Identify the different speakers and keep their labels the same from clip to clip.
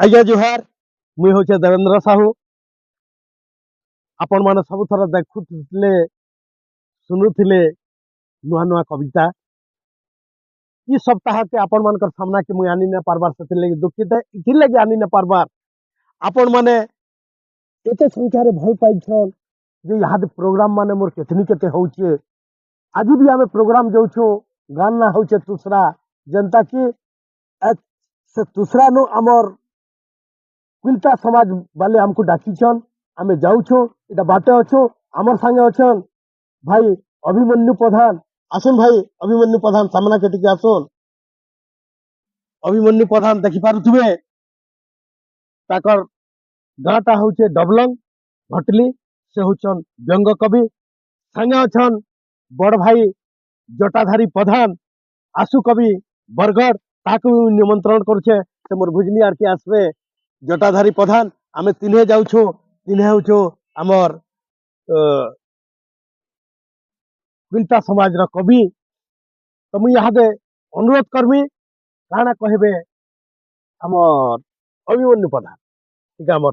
Speaker 1: आज्ञा जुहार मुई हूँ देवेंद्र साहू। आपण मैंने सब थर देखुले शुणुले नुआ नुआ कविता ई सप्ताह के आपण मान सामना के मुई आनी न पारबार से दुखित है इथिर आनी न पारबार। आपण मैंने एत संख्यार भल पाइछन जे यहाँ प्रोग्राम माने मोर केतनी केते होचे। आज भी आम प्रोग्राम जाऊँ गान ना होचे तुसरा जनता की से तुसरा नु आमर कुलता समाज वाले हमको डाकीछन आमे जाऊँ इटा बाटे अच्छो आमर सांगे अच्छन भाई अभिमन्यु प्रधान आसन भाई अभिमन्यु प्रधान सामना के टिके आसन। अभिमन्यु प्रधान देखि पारुथुबे ताकर गाँटा होचे डबलंग भटली से होचन व्यंग कवि सांगे अच्छन बड़ भाई जटाधारी प्रधान आशु कवि बरगढ़ ताकू निमंत्रण करुचे से मोर भुजनी आर के आसबे जटाधारी प्रधान आमे तिन्हे जाऊँ तिन्हे होचो आमर कुलता समाज कवि। तो मुझे यहाँ अनुरोध करमी काना कहबे आमर अभिमन्यु प्रधान ठीक आमर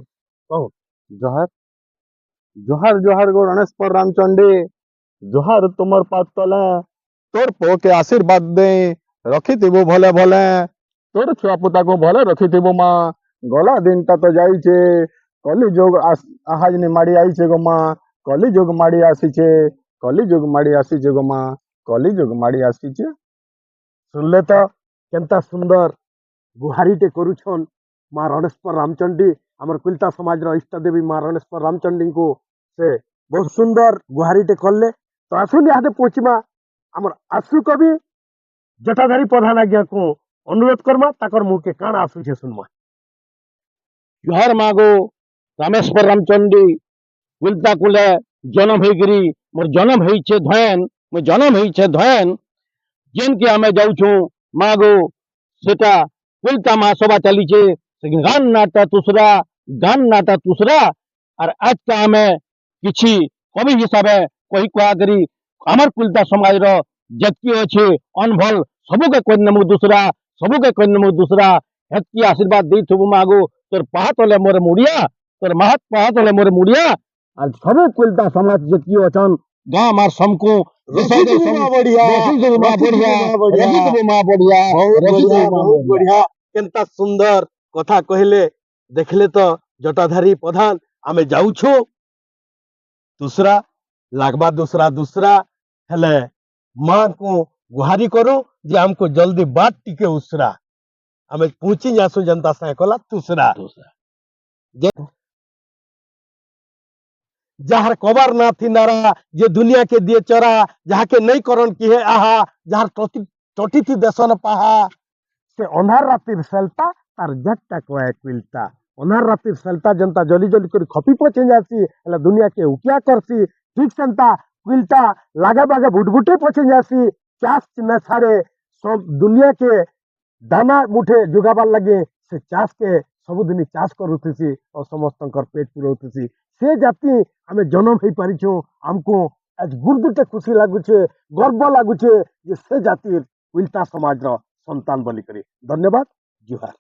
Speaker 1: कहूँ
Speaker 2: जोहार जोहार जोहार गो गणेशपुर रामचंडी जोहार तुमर पात तले तोर पो के आशीर्वाद दे रखी थी भले भले तोर छुआ पुता को भले रखी थी माँ गला दिन ता तो जाइछे कली जोग आज ने माड़ी आईछे गो माँ कली जोग माड़ी आसीछे कली जोग माड़ी आसीछे गो माँ कली जोग माड़ी आसीछे।
Speaker 1: सुनले तो केनता सुंदर गुहारीटे करुछन माँ रणेश्वर रामचंडी आमर कुलता समाज इष्ट देवी माँ रणेश्वर रामचंडी को से बहुत सुंदर गुहारीटे कले। तो आसुन यहाँ पहुँचमा आमर आशु कवि जटाधारी प्रधान आज्ञा को अनुरोध करमा ताकर मुँह के कान आसुचे सुनमा।
Speaker 3: जोहार मागो रामेश्वर रामचंडी कुलता कुले जन्म होगिरी मोर जन्म होइछे धयन मोर जन्म होइछे धयन जेन के आमे जाऊँ मागो सेटा कुलता महासभा चलीछे गान नाटा तुसरा और आज का आमे किछि कवि हिसाबे कही कुआ करी आमर कुलता समाज रो जत्की अच्छे अनभल सबके कन्नमु दूसरा हेतकी आशीर्वाद दी थुबु मागो तोर पाहत होले मोर मुड़िया तोर महत पाहत होले मोर मुड़िया और सब कुलता समाज जत्की अछन गाँ मार समको
Speaker 1: बढ़िया केनता सुंदर कथा कहले देखले तो जटाधारी प्रधान आमे जाऊँ दूसरा लागबा दूसरा हेले माँ को गुहारी करो जे हमको जल्दी बात टिके उसरा हमें पूछी जासु जनता से कला दूसरा जहार कबर ना थी नारा जे दुनिया के दिए चरा जहाँ के नहीं करन की है आहा जहार टोटी थी देशन पाहा से अनार रातिर सेलता तार जट्टा कोए कुलता अनार रातिर सेलता जनता जल्दी जल्दी कर खपी पचे जासी एला दुनिया के उकिया करसी ठीक सेंता कुलता लागे बागे बुटबुटे पचे जासी चास न सारे सब दुनिया के दाना मुठे जुगाबार लगे से चास के सबुदिन चाष करुथी और समस्त पेट पुरौथी से जाति आम जन्म हो पारिछो हमको आज गुर्दुटे खुशी लगुचे गर्व लगुचे जे से जातिर कुलता समाज संतान बोली करी। धन्यवाद जुहार।